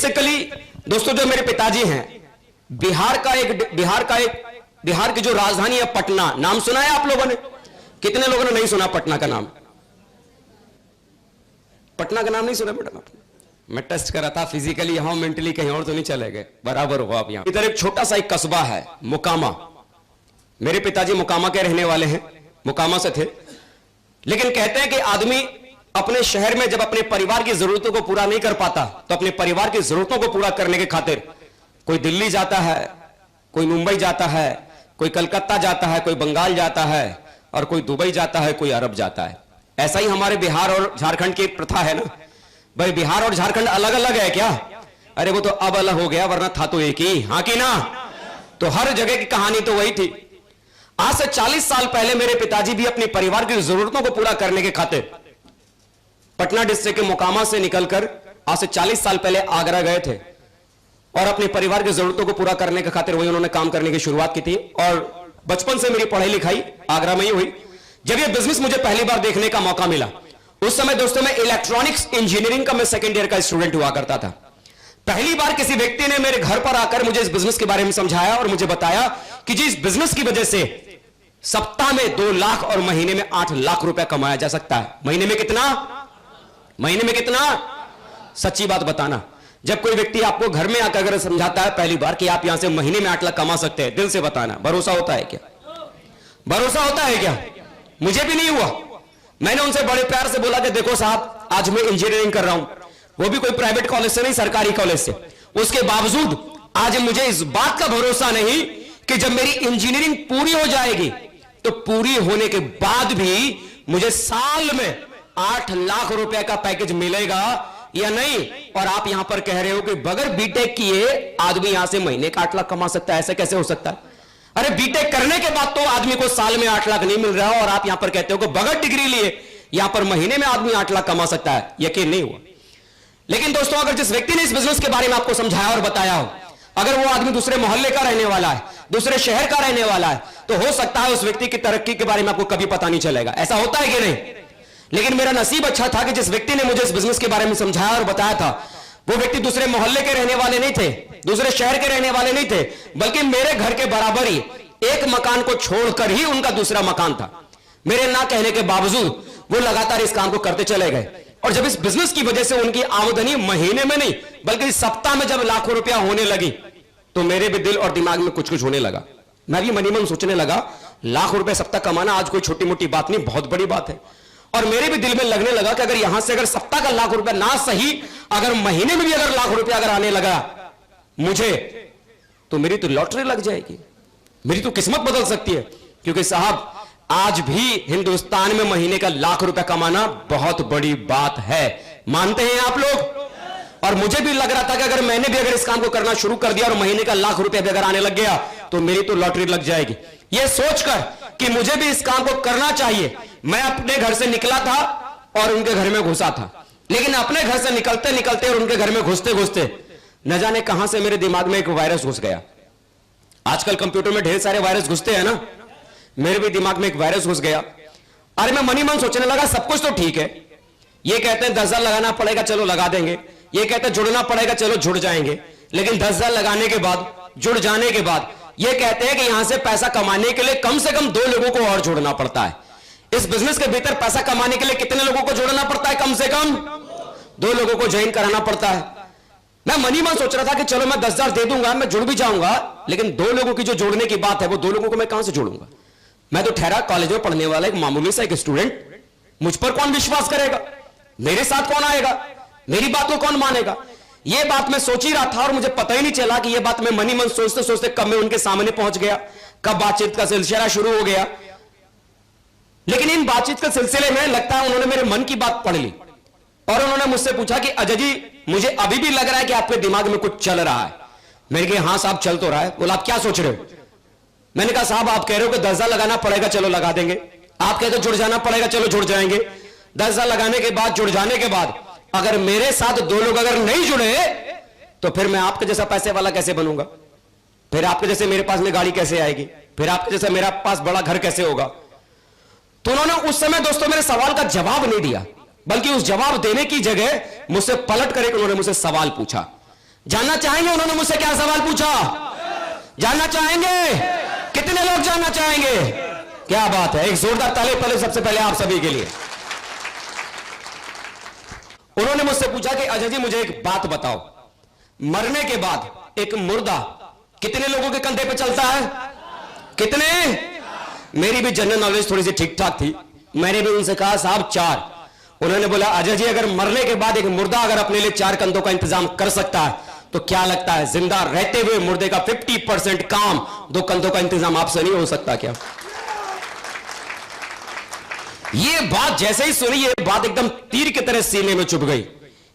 Basically दोस्तों जो मेरे पिताजी हैं, बिहार की जो राजधानी है पटना, नाम सुना है आप लोगों ने? कितने लोगों ने नहीं सुना पटना का नाम? पटना का नाम नहीं सुना बेटा आपने? मैं टेस्ट कर रहा था फिजिकली, यहां मेंटली कहीं और तो नहीं चले गए, बराबर हो आप यहां। इधर एक छोटा सा एक कस्बा है मोकामा, मेरे पिताजी मोकामा के रहने वाले हैं, मोकामा से थे। लेकिन कहते हैं कि आदमी अपने शहर में जब अपने परिवार की जरूरतों को पूरा नहीं कर पाता तो अपने परिवार की जरूरतों को पूरा करने के खातिर कोई दिल्ली जाता है, कोई मुंबई जाता है, कोई कलकत्ता जाता है, कोई बंगाल जाता है और कोई दुबई जाता है, कोई अरब जाता है। ऐसा ही हमारे बिहार और झारखंड की प्रथा है ना भाई। बिहार और झारखंड अलग अलग है क्या? अरे वो तो अब अलग हो गया, वरना था तो एक ही, हाँ कि ना? तो हर जगह की कहानी तो वही थी। आज से 40 साल पहले मेरे पिताजी भी अपने परिवार की जरूरतों को पूरा करने के खातिर पटना डिस्ट्रिक्ट के मोकामा से निकलकर आज से 40 साल पहले आगरा गए थे और अपने परिवार की जरूरतों को पूरा करने के खातिर वही उन्होंने काम करने की शुरुआत की थी। और बचपन से मेरी पढ़ाई लिखाई आगरा में ही हुई। जब ये बिजनेस मुझे पहली बार देखने का मौका मिला, उस समय दोस्तों मैं इलेक्ट्रॉनिक्स इंजीनियरिंग का मैं सेकेंड ईयर का स्टूडेंट हुआ करता था। पहली बार किसी व्यक्ति ने मेरे घर पर आकर मुझे इस बिजनेस के बारे में समझाया और मुझे बताया कि जी इस बिजनेस की वजह से सप्ताह में 2 लाख और महीने में 8 लाख रुपया कमाया जा सकता है। महीने में कितना? महीने में कितना? सच्ची बात बताना। जब कोई व्यक्ति आपको घर में आकर अगर समझाता है पहली बार कि आप यहां से महीने में 8 लाख कमा सकते हैं, दिल से बताना, भरोसा होता है क्या? भरोसा होता है क्या? मुझे भी नहीं हुआ। मैंने उनसे बड़े प्यार से बोला कि देखो साहब, आज मैं इंजीनियरिंग कर रहा हूं, वो भी कोई प्राइवेट कॉलेज से नहीं, सरकारी कॉलेज से। उसके बावजूद आज मुझे इस बात का भरोसा नहीं कि जब मेरी इंजीनियरिंग पूरी हो जाएगी तो पूरी होने के बाद भी मुझे साल में 8 लाख रुपए का पैकेज मिलेगा या नहीं। और आप यहां पर कह रहे हो कि बगैर बीटेक किए आदमी यहां से महीने का 8 लाख कमा सकता है। ऐसे कैसे हो सकता है? अरे बीटेक करने के बाद तो आदमी को साल में 8 लाख नहीं मिल रहा और आप यहां पर कहते हो कि बगैर डिग्री लिए यहां पर महीने में आदमी 8 लाख कमा सकता है। यकीन नहीं हुआ। लेकिन दोस्तों, अगर जिस व्यक्ति ने इस बिजनेस के बारे में आपको समझाया और बताया हो, अगर वो आदमी दूसरे मोहल्ले का रहने वाला है, दूसरे शहर का रहने वाला है, तो हो सकता है उस व्यक्ति की तरक्की के बारे में आपको कभी पता नहीं चलेगा। ऐसा होता है कि नहीं? लेकिन मेरा नसीब अच्छा था कि जिस व्यक्ति ने मुझे इस बिजनेस के बारे में समझाया और बताया था, वो व्यक्ति दूसरे मोहल्ले के रहने वाले नहीं थे, दूसरे शहर के रहने वाले नहीं थे, बल्कि मेरे घर के बराबर ही एक मकान को छोड़कर ही उनका दूसरा मकान था। मेरे ना कहने के बावजूद वो लगातार इस काम को करते चले गए। और जब इस बिजनेस की वजह से उनकी आमदनी महीने में नहीं बल्कि सप्ताह में जब लाखों रुपया होने लगी, तो मेरे भी दिल और दिमाग में कुछ कुछ होने लगा। मैं भी मनी मन सोचने लगा, लाख रुपए सप्ताह कमाना आज कोई छोटी मोटी बात नहीं, बहुत बड़ी बात है। और मेरे भी दिल में लगने लगा कि अगर यहां से अगर सप्ताह का लाख रुपया ना सही, अगर महीने में भी अगर लाख रुपया अगर आने लगा मुझे, तो मेरी तो लॉटरी लग जाएगी, मेरी तो किस्मत बदल सकती है। क्योंकि साहब, आज भी हिंदुस्तान में महीने का लाख रुपया कमाना बहुत बड़ी बात है। मानते हैं आप लोग? और मुझे भी लग रहा था कि अगर मैंने भी अगर इस काम को करना शुरू कर दिया और महीने का लाख रुपया भी अगर आने लग गया तो मेरी तो लॉटरी लग जाएगी। यह सोचकर कि मुझे भी इस काम को करना चाहिए, मैं अपने घर से निकला था और उनके घर में घुसा था। लेकिन अपने घर से निकलते निकलते और उनके घर में घुसते घुसते न जाने कहां से मेरे दिमाग में एक वायरस घुस गया। आजकल कंप्यूटर में ढेर सारे वायरस घुसते हैं ना, मेरे भी दिमाग में एक वायरस घुस गया। अरे मैं मनी मन सोचने लगा, सब कुछ तो ठीक है, ये कहते हैं 10,000 लगाना पड़ेगा, चलो लगा देंगे, ये कहते हैं जुड़ना पड़ेगा, चलो जुड़ जाएंगे। लेकिन 10,000 लगाने के बाद, जुड़ जाने के बाद ये कहते हैं कि यहां से पैसा कमाने के लिए कम से कम 2 लोगों को और जोड़ना पड़ता है। इस बिजनेस के भीतर पैसा कमाने के लिए कितने लोगों को जोड़ना पड़ता है? कम से कम 2 लोगों को ज्वाइन कराना पड़ता है। मैं मनी मन सोच रहा था कि चलो मैं 10,000 दे दूंगा, मैं जुड़ भी जाऊंगा, लेकिन 2 लोगों की जो जोड़ने की बात है वो 2 लोगों को मैं कहां से जोड़ूंगा? मैं तो ठहरा कॉलेज में पढ़ने वाला एक मामूली सा एक स्टूडेंट, मुझ पर कौन विश्वास करेगा? मेरे साथ कौन आएगा? मेरी बात को कौन मानेगा? यह बात मैं सोच ही रहा था और मुझे पता ही नहीं चला कि यह बात मैं मनी मन सोचते सोचते कब मैं उनके सामने पहुंच गया, कब बातचीत का सिलसिला शुरू हो गया। लेकिन इन बातचीत के सिलसिले में लगता है उन्होंने मेरे मन की बात पढ़ ली और उन्होंने मुझसे पूछा कि अजय जी, मुझे अभी भी लग रहा है कि आपके दिमाग में कुछ चल रहा है। मैंने कहा हाँ साहब, चल तो रहा है। बोला आप क्या सोच रहे हो? मैंने कहा साहब, आप कह रहे हो कि 10,000 लगाना पड़ेगा, चलो लगा देंगे। आप कहते हो जुड़ जाना पड़ेगा, चलो जुड़ जाएंगे। 10,000 लगाने के बाद, जुड़ जाने के बाद अगर मेरे साथ 2 लोग अगर नहीं जुड़े तो फिर मैं आपके जैसा पैसे वाला कैसे बनूंगा? फिर आपके जैसे मेरे पास में गाड़ी कैसे आएगी? फिर आपके जैसा मेरा पास बड़ा घर कैसे होगा? तो उन्होंने उस समय दोस्तों मेरे सवाल का जवाब नहीं दिया, बल्कि उस जवाब देने की जगह मुझसे पलट कर उन्होंने मुझसे सवाल पूछा। जानना चाहेंगे उन्होंने मुझसे क्या सवाल पूछा? जानना चाहेंगे? कितने लोग जानना चाहेंगे? क्या बात है, एक जोरदार ताली पहले सबसे पहले आप सभी के लिए। उन्होंने मुझसे पूछा कि अजय जी मुझे एक बात बताओ, मरने के बाद एक मुर्दा कितने लोगों के कंधे पे चलता है? कितने? मेरी भी जनरल नॉलेज थोड़ी सी ठीक ठाक थी, मैंने भी उनसे कहा साहब 4। उन्होंने बोला अजय जी अगर मरने के बाद एक मुर्दा अगर अपने लिए 4 कंधों का इंतजाम कर सकता है तो क्या लगता है जिंदा रहते हुए मुर्दे का 50% काम 2 कंधों का इंतजाम आपसे नहीं हो सकता क्या? ये बात जैसे ही सुनी, ये बात एकदम तीर की तरह सीने में चुभ गई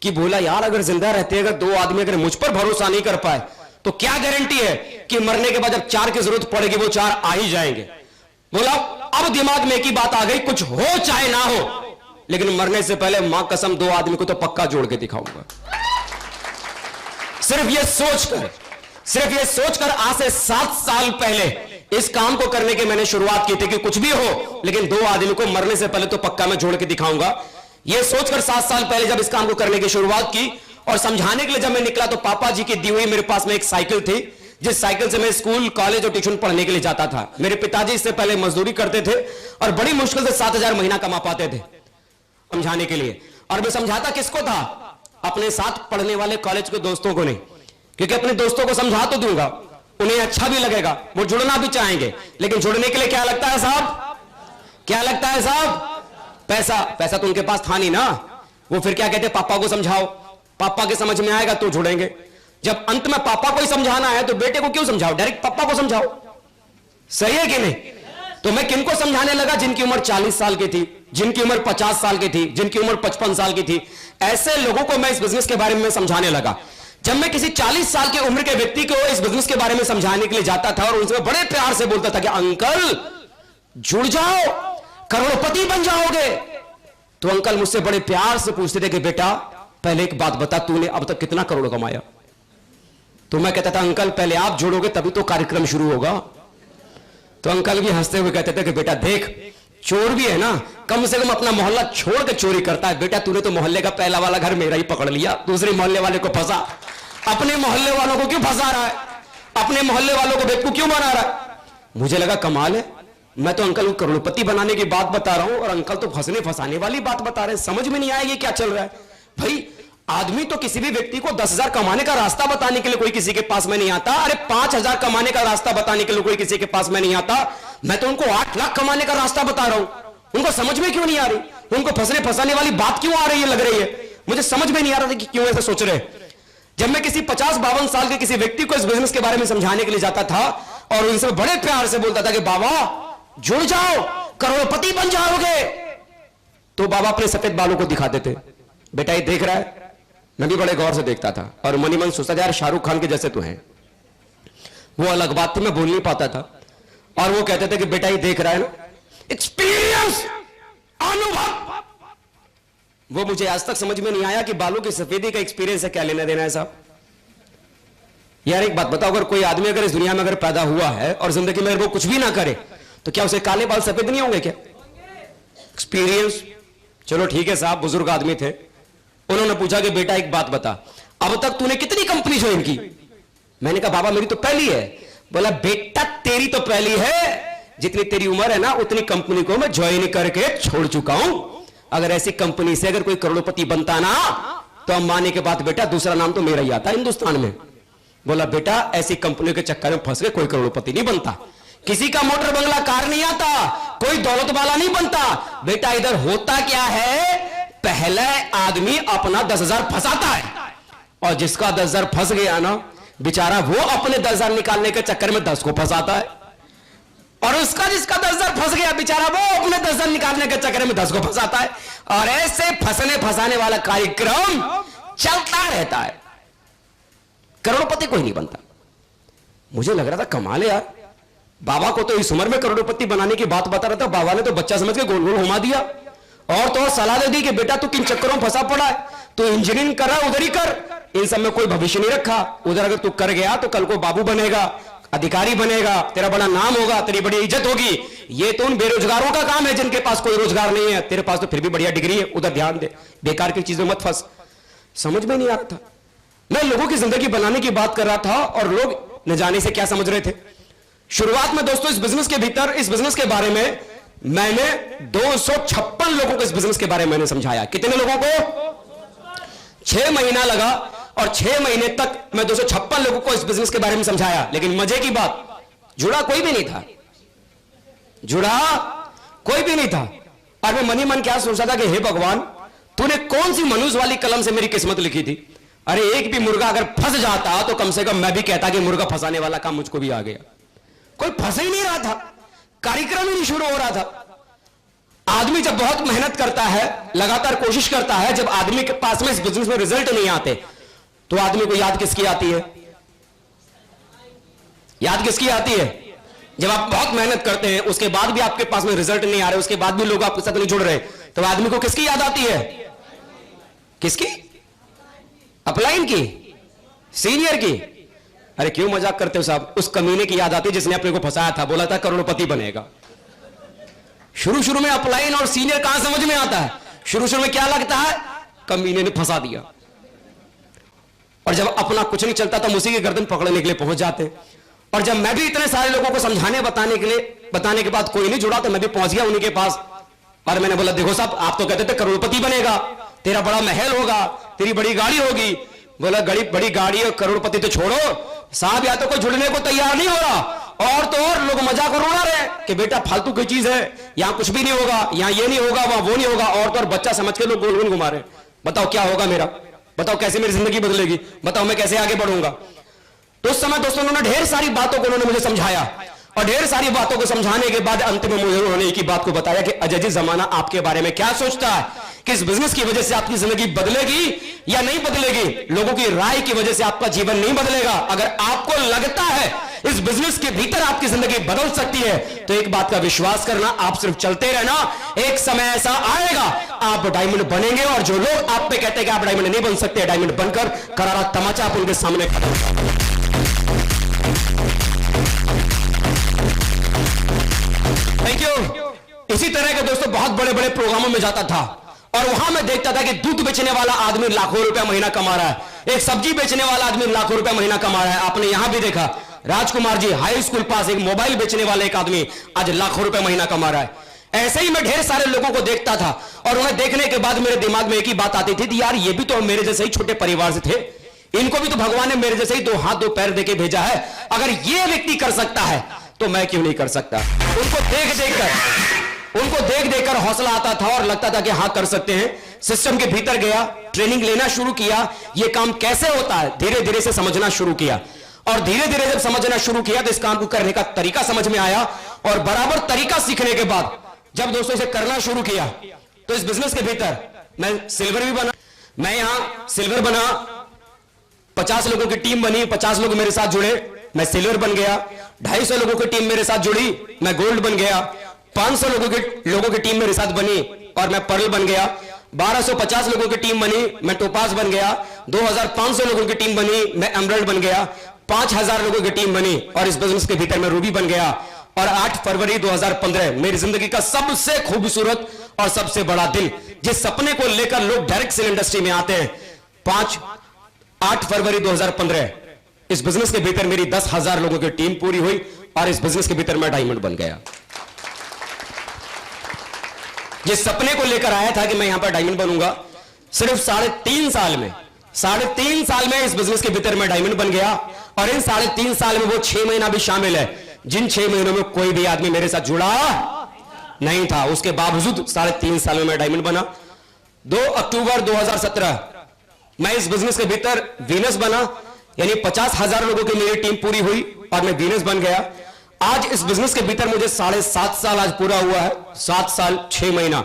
कि बोला यार अगर जिंदा रहते अगर 2 आदमी अगर मुझ पर भरोसा नहीं कर पाए तो क्या गारंटी है कि मरने के बाद जब 4 की जरूरत पड़ेगी वो 4 आ ही जाएंगे। बोला अब दिमाग में एक ही बात आ गई, कुछ हो चाहे ना हो लेकिन मरने से पहले मां कसम 2 आदमी को तो पक्का जोड़ के दिखाऊंगा। सिर्फ ये सोचकर आज से 7 साल पहले इस काम को करने की मैंने शुरुआत की थी कि कुछ भी हो लेकिन 2 आदमी को मरने से पहले तो पक्का मैं जोड़ के दिखाऊंगा। ये सोचकर 7 साल पहले जब इस काम को करने की शुरुआत की और समझाने के लिए जब मैं निकला तो पापा जी की दी हुई मेरे पास में एक साइकिल थी, जिस साइकिल से मैं स्कूल कॉलेज और ट्यूशन पढ़ने के लिए जाता था। मेरे पिताजी इससे पहले मजदूरी करते थे और बड़ी मुश्किल से 7,000 महीना कमा पाते थे समझाने के लिए। और मैं समझाता किसको था? अपने साथ पढ़ने वाले कॉलेज के दोस्तों को नहीं, क्योंकि अपने दोस्तों को समझा तो दूंगा, उन्हें अच्छा भी लगेगा, वो जुड़ना भी चाहेंगे, लेकिन जुड़ने के लिए क्या लगता है साहब? क्या लगता है साहब? पैसा। पैसा तो उनके पास था नहीं ना। वो फिर क्या कहते, पापा को समझाओ, पापा के समझ में आएगा तो जुड़ेंगे। जब अंत में पापा को ही समझाना है तो बेटे को क्यों समझाओ, डायरेक्ट पापा को समझाओ। सही है कि नहीं? तो मैं किनको समझाने लगा? जिनकी उम्र 40 साल की थी, जिनकी उम्र 50 साल की थी, जिनकी उम्र 55 साल की थी, ऐसे लोगों को मैं इस बिजनेस के बारे में समझाने लगा। जब मैं किसी 40 साल की उम्र के व्यक्ति को इस बिजनेस के बारे में समझाने के लिए जाता था और उनसे बड़े प्यार से बोलता था कि अंकल जुड़ जाओ, करोड़पति बन जाओगे, तो अंकल मुझसे बड़े प्यार से पूछते थे कि बेटा पहले एक बात बता, तूने अब तक कितना करोड़ कमाया? तो मैं कहता था अंकल पहले आप जुड़ोगे तभी तो कार्यक्रम शुरू होगा। तो अंकल भी हंसते हुए कहते थे कि बेटा देख, चोर भी है ना कम से कम अपना मोहल्ला छोड़ के चोरी करता है। बेटा तूने तो मोहल्ले का पहला वाला घर मेरा ही पकड़ लिया, दूसरे मोहल्ले वाले को फंसा। अपने मोहल्ले वालों को क्यों फंसा रहा है? अपने मोहल्ले वालों को बेवकूफ क्यों बना रहा है? मुझे लगा कमाल है, मैं तो अंकल को करोड़पति बनाने की बात बता रहा हूं और अंकल तो फंसने फंसाने वाली बात बता रहे हैं। समझ में नहीं आया ये क्या चल रहा है भाई। आदमी तो किसी भी व्यक्ति को 10,000 कमाने का रास्ता बताने के लिए कोई किसी के पास में नहीं आता। अरे 5,000 कमाने का रास्ता बताने के लिए कोई किसी के पास में नहीं आता। मैं तो उनको 8 लाख कमाने का रास्ता बता रहा हूं, उनको समझ में क्यों नहीं आ रही? उनको फंसने फंसाने वाली बात क्यों आ रही है, लग रही है? मुझे समझ में नहीं आ रहा था कि क्यों ऐसा सोच रहे। जब मैं किसी 50-52 साल के किसी व्यक्ति को इस बिजनेस के बारे में समझाने के लिए जाता था और उनसे बड़े प्यार से बोलता था कि बाबा जुड़ जाओ, करोड़पति बन जाओगे, तो बाबा अपने सफेद बालों को दिखाते थे। बेटा ये देख रहा है? मैं भी बड़े गौर से देखता था और मनी मन सोचता था यार शाहरुख खान के जैसे तो हैं। वो अलग बात थी, मैं बोल नहीं पाता था। और वो कहते थे कि बेटा ये देख रहा है ना, एक्सपीरियंस, अनुभव। वो मुझे आज तक समझ में नहीं आया कि बालों की सफेदी का एक्सपीरियंस है क्या लेना देना है साहब। यार एक बात बताओ, अगर कोई आदमी अगर इस दुनिया में अगर पैदा हुआ है और जिंदगी में वो कुछ भी ना करे तो क्या उसे काले बाल सफेद नहीं होंगे क्या? एक्सपीरियंस। चलो ठीक है साहब, बुजुर्ग आदमी थे, उन्होंने पूछा कि बेटा एक बात बता, अब तक तूने कितनी कंपनी ज्वाइन की? मैंने कहा बाबा मेरी तो पहली है। बोला बेटा तेरी तो पहली है, जितनी तेरी उम्र है ना उतनी कंपनी को मैं ज्वाइन करके छोड़ चुका हूं। अगर ऐसी कंपनी से अगर कोई करोड़पति बनता ना तो अंबानी के बाद बेटा दूसरा नाम तो मेरा ही आता हिंदुस्तान में। बोला बेटा ऐसी कंपनियों के चक्कर में फंस के कोई करोड़पति नहीं बनता, किसी का मोटर बंगला कार नहीं आता, कोई दौलत वाला नहीं बनता। बेटा इधर होता क्या है, पहले आदमी अपना 10,000 फंसाता है और जिसका 10,000 फंस गया ना बेचारा वो अपने 10,000 निकालने के चक्कर में 10 को फंसाता है, और उसका जिसका 10,000 फंस गया बेचारा वो अपने 10,000 निकालने के चक्कर में 10 को फंसाता है। और ऐसे फंसने फंसाने वाला कार्यक्रम चलता रहता है, करोड़पति कोई नहीं बनता। मुझे लग रहा था कमाल है यार, बाबा को तो इस उम्र में करोड़पति बनाने की बात बता रहा था, बाबा ने तो बच्चा समझ के गोल गोल घुमा दिया और तो और सलाह दे दी कि बेटा तू किन चक्करों में फंसा पड़ा है, तू इंजीनियरिंग कर रहा है उधर ही कर, इन सब में कोई भविष्य नहीं रखा। उधर अगर तू कर गया तो कल को बाबू बनेगा, अधिकारी बनेगा, तेरा बड़ा नाम होगा, तेरी बड़ी इज्जत होगी। ये तो उन बेरोजगारों का काम है जिनके पास कोई रोजगार नहीं है, तेरे पास तो फिर भी बढ़िया डिग्री है, उधर ध्यान दे, बेकार की चीजों मत फंस। समझ में नहीं आ रहा था। मैं लोगों की जिंदगी बनाने की बात कर रहा था और लोग न जाने से क्या समझ रहे थे। शुरुआत में दोस्तों इस बिजनेस के भीतर, इस बिजनेस के बारे में मैंने 256 लोगों को इस बिजनेस के बारे में मैंने समझाया। कितने लोगों को? 6 महीना लगा और 6 महीने तक मैं 256 लोगों को इस बिजनेस के बारे में समझाया। लेकिन मजे की बात, जुड़ा कोई भी नहीं था, जुड़ा कोई भी नहीं था। और मैं मन ही मन क्या सोचा था कि हे भगवान, तूने कौन सी मनुष्य वाली कलम से मेरी किस्मत लिखी थी। अरे एक भी मुर्गा अगर फंस जाता तो कम से कम मैं भी कहता कि मुर्गा फंसाने वाला काम मुझको भी आ गया। कोई फंस ही नहीं रहा था, कार्यक्रम ही नहीं शुरू हो रहा था। आदमी जब बहुत मेहनत करता है, लगातार कोशिश करता है, जब आदमी के पास में इस बिजनेस में रिजल्ट नहीं आते तो आदमी को याद किसकी आती है? याद किसकी आती है? जब आप बहुत मेहनत करते हैं, उसके बाद भी आपके पास में रिजल्ट नहीं आ रहे, उसके बाद भी लोग आपके साथ नहीं जुड़ रहे, तो आदमी को किसकी याद आती है? किसकी? अपलाइन की, सीनियर की। अरे क्यों मजाक करते हो साहब? उस कमीने की याद आती है जिसने अपने को फंसाया था, बोला था करोड़पति बनेगा। शुरू शुरू में अपलाइन और सीनियर कहां समझ में आता है? शुरू शुरू में क्या लगता है? कमीने ने फंसा दिया। और जब अपना कुछ नहीं चलता तो उसी की गर्दन पकड़ने के लिए पहुंच जाते। और जब मैं भी इतने सारे लोगों को समझाने बताने के बाद कोई नहीं जुड़ा तो मैं भी पहुंच गया उन्हीं के पास। और मैंने बोला देखो साहब, आप तो कहते थे करोड़पति बनेगा, तेरा बड़ा महल होगा, तेरी बड़ी गाड़ी होगी। बोला बड़ी गाड़ी और करोड़पति तो छोड़ो साहब, या तो कोई जुड़ने को तैयार नहीं हो रहा, और तो और लोग मजाक और उड़ा रहे कि बेटा फालतू की चीज है, यहां कुछ भी नहीं होगा, यहां ये नहीं होगा, वहां वो नहीं होगा, और तो और बच्चा समझ के लोग गोल गोल घुमा रहे। बताओ क्या होगा मेरा? बताओ कैसे मेरी जिंदगी बदलेगी? बताओ मैं कैसे आगे बढ़ूंगा? तो उस समय दोस्तों उन्होंने ढेर सारी बातों को उन्होंने मुझे समझाया, और ढेर सारी बातों को समझाने के बाद अंत में मुझे उन्होंने एक ही बात को बताया कि अजय जी, जमाना आपके बारे में क्या सोचता है कि इस बिजनेस की वजह से आपकी जिंदगी बदलेगी या नहीं बदलेगी? लोगों की राय की वजह से आपका जीवन नहीं बदलेगा। अगर आपको लगता है इस बिजनेस के भीतर आपकी जिंदगी बदल सकती है तो एक बात का विश्वास करना, आप सिर्फ चलते रहना, एक समय ऐसा आएगा आप डायमंड बनेंगे। और जो लोग आप पे कहते हैं कि आप डायमंड नहीं बन सकते, डायमंड बनकर करारा तमाचा आप उनके सामने थैंक यू। इसी तरह के दोस्तों बहुत बड़े बड़े प्रोग्रामों में जाता था और वहां मैं देखता था कि दूध बेचने वाला आदमी लाखों रुपया महीना कमा रहा है, एक सब्जी बेचने वाला आदमी लाखों रुपया महीना कमा रहा है। आपने यहां भी देखा राजकुमार जी हाई स्कूल पास, एक मोबाइल बेचने वाले एक आदमी आज लाखों रुपया महीना कमा रहा है। ऐसे ही मैं ढेर सारे लोगों को देखता था और उन्हें देखने के बाद मेरे दिमाग में एक ही बात आती थी, यार ये भी तो मेरे जैसे ही छोटे परिवार से थे, इनको भी तो भगवान ने मेरे जैसे ही 2 हाथ 2 पैर देके भेजा है। अगर ये व्यक्ति कर सकता है तो मैं क्यों नहीं कर सकता? उनको देख देख कर हौसला आता था और लगता था कि हाँ कर सकते हैं। सिस्टम के भीतर गया, ट्रेनिंग लेना शुरू किया, ये काम कैसे होता है धीरे धीरे से समझना शुरू किया। और धीरे धीरे जब समझना शुरू किया तो इस काम को करने का तरीका समझ में आया। और बराबर तरीका सीखने के बाद जब दोस्तों से करना शुरू किया तो इस बिजनेस के भीतर मैं सिल्वर भी बना। मैं यहां सिल्वर बना, 50 लोगों की टीम बनी, 50 लोग मेरे साथ जुड़े, मैं सिल्वर बन गया। 250 लोगों की टीम मेरे साथ जुड़ी, मैं गोल्ड बन गया। 500 लोगों की टीम मेरे साथ बनी और मैं पर्ल बन गया। 1250 लोगों की टीम बनी, मैं टोपाज बन गया। 2500 लोगों की टीम बनी, मैं एमरल्ड बन गया। 5000 लोगों की टीम बनी और इस बिजनेस के भीतर मैं रूबी बन गया। और 8 फरवरी 2015 मेरी जिंदगी का सबसे खूबसूरत और सबसे बड़ा दिन, जिस सपने को लेकर लोग डायरेक्ट सेल इंडस्ट्री में आते हैं, 8 फरवरी 2015 इस बिजनेस के भीतर मेरी 10,000 लोगों की टीम पूरी हुई और इस बिजनेस के भीतर मैं डायमंड बन गया। जिस सपने को लेकर आया था कि मैं यहां पर डायमंड बनूंगा, सिर्फ 3.5 साल में, 3.5 साल में इस बिजनेस के भीतर मैं डायमंड बन गया। और इन 3.5 साल में वो 6 महीना भी शामिल है जिन 6 महीनों में कोई भी आदमी मेरे साथ जुड़ा नहीं था। उसके बावजूद 3.5 साल में मैं डायमंड बना। 2 अक्टूबर 2017 मैं इस बिजनेस के भीतर वीनस बना, यानी 50,000 लोगों की मेरी टीम पूरी हुई और मैं वीनस बन गया। आज इस बिजनेस के भीतर मुझे 7.5 साल आज पूरा हुआ है, 7 साल 6 महीना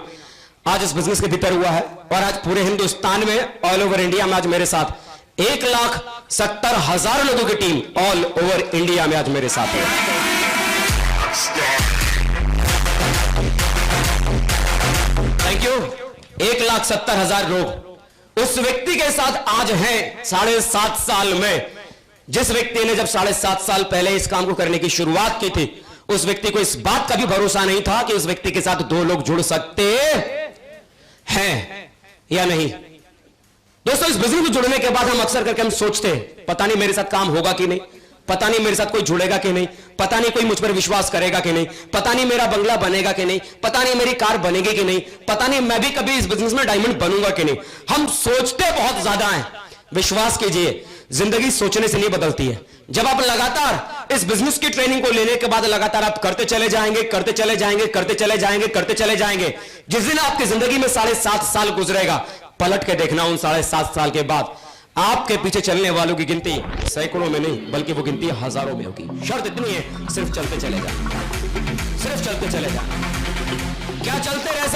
आज इस बिजनेस के भीतर हुआ है। और आज पूरे हिंदुस्तान में, ऑल ओवर इंडिया में आज मेरे साथ 1,70,000 लोगों की टीम ऑल ओवर इंडिया में आज मेरे साथ है। Thank you. 1,70,000 लोग उस व्यक्ति के साथ आज हैं 7.5 साल में, जिस व्यक्ति ने जब 7.5 साल पहले इस काम को करने की शुरुआत की थी, उस व्यक्ति को इस बात का भी भरोसा नहीं था कि उस व्यक्ति के साथ 2 लोग जुड़ सकते हैं या नहीं। दोस्तों, इस बिजनेस में जुड़ने के बाद हम अक्सर करके हम सोचते हैं पता नहीं मेरे साथ काम होगा कि नहीं, पता नहीं मेरे साथ कोई जुड़ेगा कि नहीं, पता नहीं कोई मुझ पर विश्वास करेगा कि नहीं, पता नहीं मेरा बंगला बनेगा कि नहीं, पता नहीं मेरी कार बनेगी कि नहीं, पता नहीं मैं भी कभी इस बिजनेस में डायमंड बनूंगा कि नहीं। हम सोचते बहुत ज्यादा हैं। विश्वास कीजिए, जिंदगी सोचने से नहीं बदलती है। जब आप लगातार इस बिजनेस की ट्रेनिंग को लेने के बाद लगातार आप करते चले जाएंगे, करते चले जाएंगे, करते चले जाएंगे, करते चले जाएंगे, जिस दिन आपकी जिंदगी में 7.5 साल गुजरेगा, पलट के देखना उन 7.5 साल के बाद आपके पीछे चलने वालों की गिनती सैकड़ों में नहीं बल्कि वो गिनती हजारों में होगी। शर्त इतनी है, सिर्फ चलते चले जाए, सिर्फ चलते चले जाए। क्या चलते रह